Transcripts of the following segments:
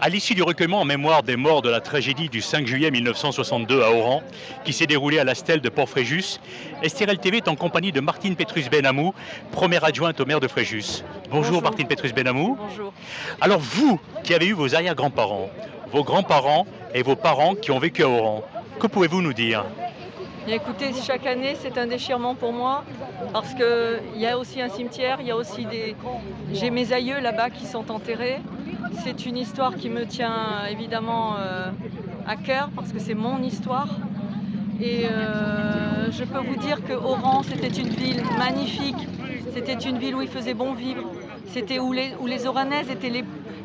À l'issue du recueillement en mémoire des morts de la tragédie du 5 juillet 1962 à Oran, qui s'est déroulée à la stèle de Port-Fréjus, Estérel TV est en compagnie de Martine Petrus-Benamou, première adjointe au maire de Fréjus. Bonjour Martine Petrus-Benamou. Bonjour. Alors vous, qui avez eu vos arrière-grands-parents, vos grands-parents et vos parents qui ont vécu à Oran, que pouvez-vous nous dire? Bien, écoutez, chaque année c'est un déchirement pour moi parce qu'il y a aussi un cimetière, il y a aussi j'ai mes aïeux là-bas qui sont enterrés. C'est une histoire qui me tient évidemment à cœur parce que c'est mon histoire. Et je peux vous dire que Oran, c'était une ville magnifique, c'était une ville où il faisait bon vivre, c'était où les Oranaises étaient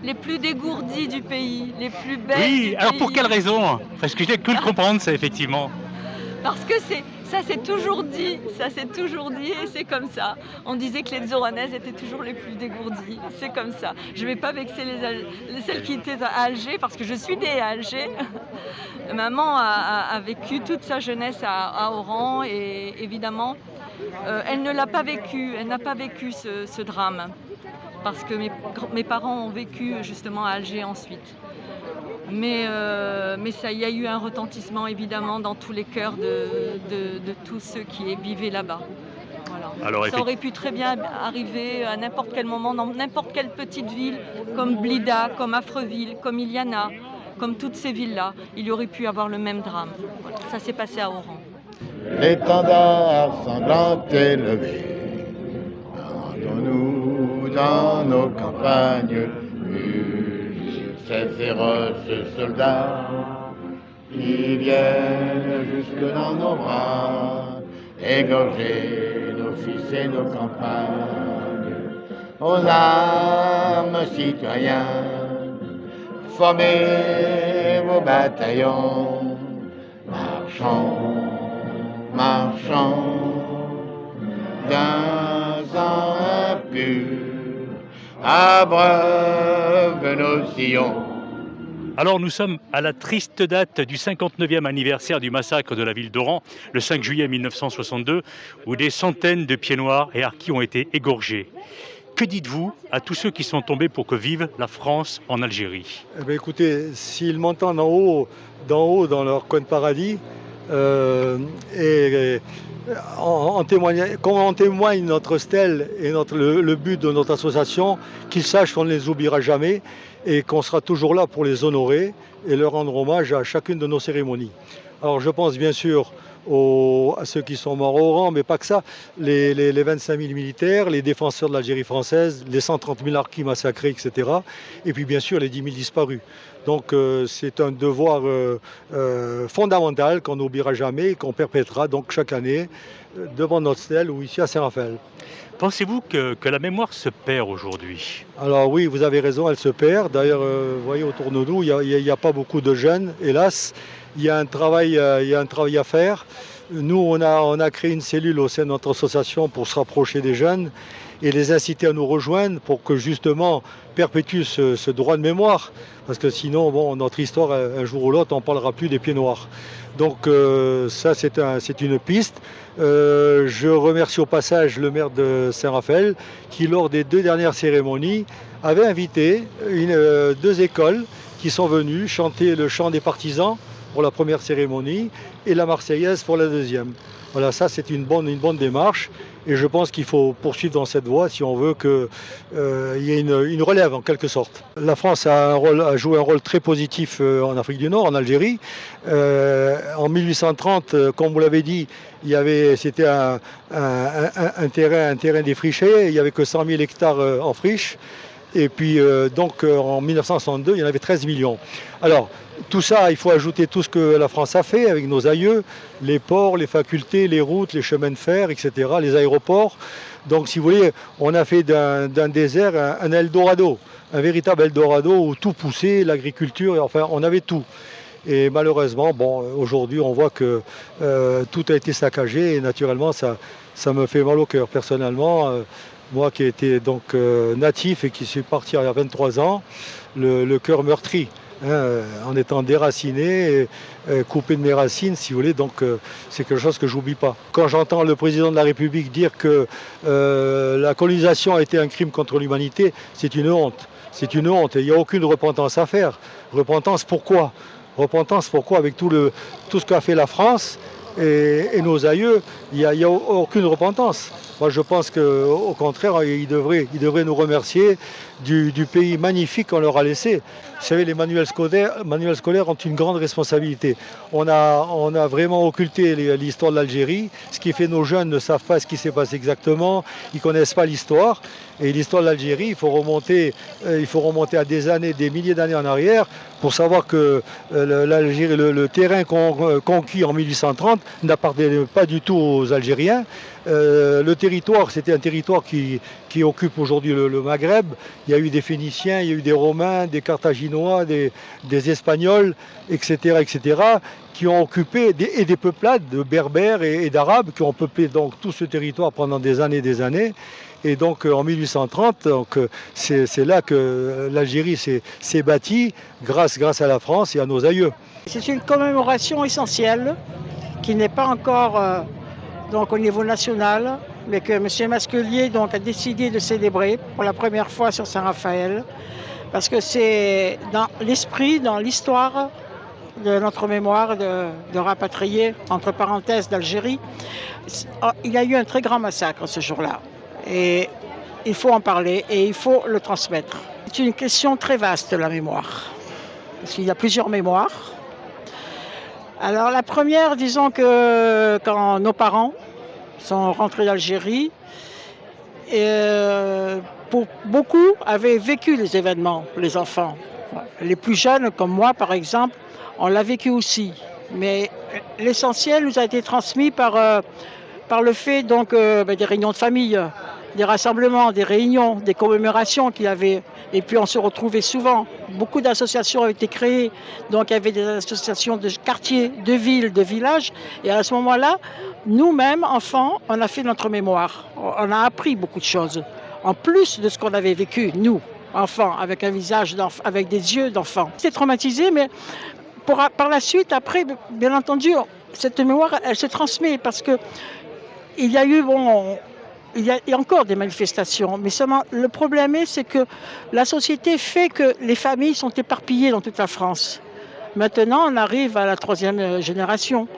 les plus dégourdies du pays, les plus belles du pays. Oui, alors pour quelle raison? Parce que j'ai cru le comprendre, ça, effectivement. Parce que ça c'est toujours dit et c'est comme ça. On disait que les Oranaises étaient toujours les plus dégourdies, c'est comme ça. Je ne vais pas vexer celles qui étaient à Alger parce que je suis née à Alger. Maman a vécu toute sa jeunesse à Oran et évidemment elle ne l'a pas vécu, elle n'a pas vécu ce drame parce que mes parents ont vécu justement à Alger ensuite. Mais il y a eu un retentissement évidemment dans tous les cœurs de tous ceux qui vivaient là-bas. Voilà. Alors, ça aurait pu très bien arriver à n'importe quel moment, dans n'importe quelle petite ville, comme Blida, comme Affreville, comme Iliana, comme toutes ces villes-là. Il y aurait pu avoir le même drame. Voilà. Ça s'est passé à Oran. L'étendard sanglant est levé, entendons-nous dans nos campagnes. Ces féroces soldats qui viennent jusque dans nos bras, égorger nos fils et nos campagnes. Aux armes, citoyens, formez vos bataillons, marchons, marchons, d'un sang impur, abreuve nos sillons. Alors nous sommes à la triste date du 59e anniversaire du massacre de la ville d'Oran, le 5 juillet 1962, où des centaines de pieds noirs et harkis ont été égorgés. Que dites-vous à tous ceux qui sont tombés pour que vive la France en Algérie? Eh bien, écoutez, s'ils m'entendent en haut, dans leur coin de paradis, quand on témoigne notre stèle et le but de notre association, qu'ils sachent qu'on ne les oubliera jamais et qu'on sera toujours là pour les honorer et leur rendre hommage à chacune de nos cérémonies. Alors je pense bien sûr à ceux qui sont morts au rang, mais pas que ça, les 25 000 militaires, les défenseurs de l'Algérie française, les 130 000 harkis massacrés, etc. Et puis bien sûr les 10 000 disparus. Donc c'est un devoir fondamental qu'on n'oubliera jamais et qu'on perpétrera donc chaque année devant notre stèle ou ici à Saint-Raphaël. Pensez-vous que la mémoire se perd aujourd'hui? Alors oui, vous avez raison, elle se perd. D'ailleurs, vous voyez autour de nous, il n'y a pas beaucoup de jeunes, hélas. Il y a un travail à faire. Nous, on a créé une cellule au sein de notre association pour se rapprocher des jeunes et les inciter à nous rejoindre pour que justement perpétuent ce droit de mémoire. Parce que sinon, bon, notre histoire, un jour ou l'autre, on ne parlera plus des pieds noirs. Donc ça, c'est une piste. Je remercie au passage le maire de Saint-Raphaël qui, lors des 2 dernières cérémonies, avait invité 2 écoles qui sont venues chanter le chant des partisans pour la première cérémonie et la Marseillaise pour la deuxième. Voilà, ça c'est une bonne démarche et je pense qu'il faut poursuivre dans cette voie si on veut qu'il y ait une relève en quelque sorte. La France a joué un rôle très positif en Afrique du Nord, en Algérie. En 1830, comme vous l'avez dit, c'était un terrain défriché, il n'y avait que 100 000 hectares en friche. Et puis donc en 1962, il y en avait 13 millions. Alors tout ça, il faut ajouter tout ce que la France a fait avec nos aïeux, les ports, les facultés, les routes, les chemins de fer, etc., les aéroports. Donc si vous voulez, on a fait d'un désert un Eldorado, un véritable Eldorado où tout poussait, l'agriculture, enfin on avait tout. Et malheureusement, bon, aujourd'hui on voit que tout a été saccagé et naturellement ça me fait mal au cœur personnellement. Moi qui ai été donc natif et qui suis parti il y a 23 ans, le cœur meurtri. en étant déraciné, coupé de mes racines, si vous voulez. Donc c'est quelque chose que j'oublie pas. Quand j'entends le président de la République dire que la colonisation a été un crime contre l'humanité, c'est une honte. C'est une honte et il n'y a aucune repentance à faire. Repentance pourquoi? Repentance pourquoi? Avec tout ce qu'a fait la France et nos aïeux, il n'y a aucune repentance. Moi je pense qu'au contraire, ils devraient nous remercier du pays magnifique qu'on leur a laissé. Vous savez, les manuels scolaires ont une grande responsabilité. On a vraiment occulté l'histoire de l'Algérie, ce qui fait que nos jeunes ne savent pas ce qui s'est passé exactement, ils ne connaissent pas l'histoire. Et l'histoire de l'Algérie, il faut remonter à des années, des milliers d'années en arrière pour savoir que l'Algérie, le terrain conquis en 1830 n'appartenait pas du tout aux Algériens. Le territoire, c'était un territoire qui occupe aujourd'hui le Maghreb. Il y a eu des Phéniciens, il y a eu des Romains, des Carthaginois, des Espagnols, etc., qui ont occupé, et des peuplades de Berbères et d'Arabes qui ont peuplé donc tout ce territoire pendant des années. Et donc en 1830, c'est là que l'Algérie s'est bâtie grâce à la France et à nos aïeux. C'est une commémoration essentielle qui n'est pas encore donc au niveau national, mais que M. Masquelier donc a décidé de célébrer pour la première fois sur Saint-Raphaël, parce que c'est dans l'esprit, dans l'histoire de notre mémoire de rapatriés, entre parenthèses, d'Algérie. Il y a eu un très grand massacre ce jour-là. Et il faut en parler et il faut le transmettre. C'est une question très vaste, la mémoire. Parce qu'il y a plusieurs mémoires. Alors la première, disons que quand nos parents sont rentrés d'Algérie, pour beaucoup avaient vécu les événements, les enfants. Les plus jeunes, comme moi par exemple, on l'a vécu aussi. Mais l'essentiel nous a été transmis par le fait donc, des réunions de famille, des rassemblements, des réunions, des commémorations qu'il y avait. Et puis on se retrouvait souvent. Beaucoup d'associations ont été créées. Donc il y avait des associations de quartiers, de villes, de villages. Et à ce moment-là, nous-mêmes, enfants, on a fait notre mémoire. On a appris beaucoup de choses. En plus de ce qu'on avait vécu, nous, enfants, avec un visage d'enfant, avec des yeux d'enfant. C'est traumatisé, mais par la suite, après, bien entendu, cette mémoire, elle se transmet parce que il y a eu, il y a encore des manifestations, mais seulement le problème c'est que la société fait que les familles sont éparpillées dans toute la France. Maintenant, on arrive à la 3e génération.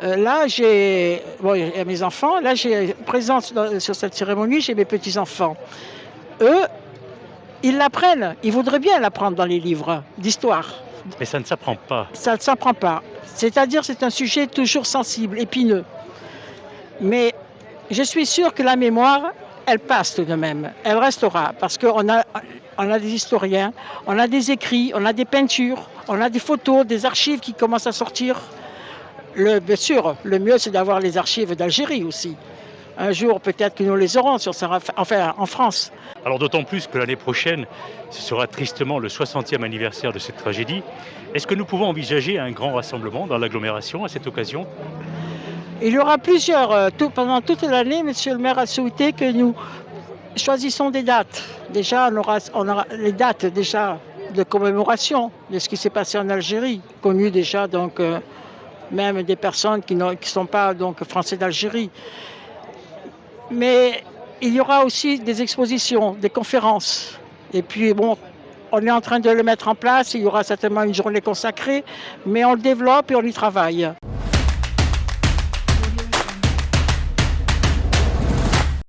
Là, il y a mes enfants, là, j'ai présence sur cette cérémonie, j'ai mes petits-enfants. Eux, ils l'apprennent, ils voudraient bien l'apprendre dans les livres d'histoire. Mais ça ne s'apprend pas. Ça ne s'apprend pas. C'est-à-dire c'est un sujet toujours sensible, épineux. Mais je suis sûre que la mémoire, elle passe tout de même. Elle restera parce qu'on a des historiens, on a des écrits, on a des peintures, on a des photos, des archives qui commencent à sortir. Bien sûr, le mieux c'est d'avoir les archives d'Algérie aussi. Un jour, peut-être que nous les aurons en France. Alors d'autant plus que l'année prochaine, ce sera tristement le 60e anniversaire de cette tragédie. Est-ce que nous pouvons envisager un grand rassemblement dans l'agglomération à cette occasion ? Il y aura plusieurs, pendant toute l'année, monsieur le maire a souhaité que nous choisissons des dates. Déjà, on aura les dates déjà de commémoration de ce qui s'est passé en Algérie, connues déjà donc même des personnes qui ne sont pas donc français d'Algérie. Mais il y aura aussi des expositions, des conférences. Et puis on est en train de le mettre en place, il y aura certainement une journée consacrée, mais on le développe et on y travaille.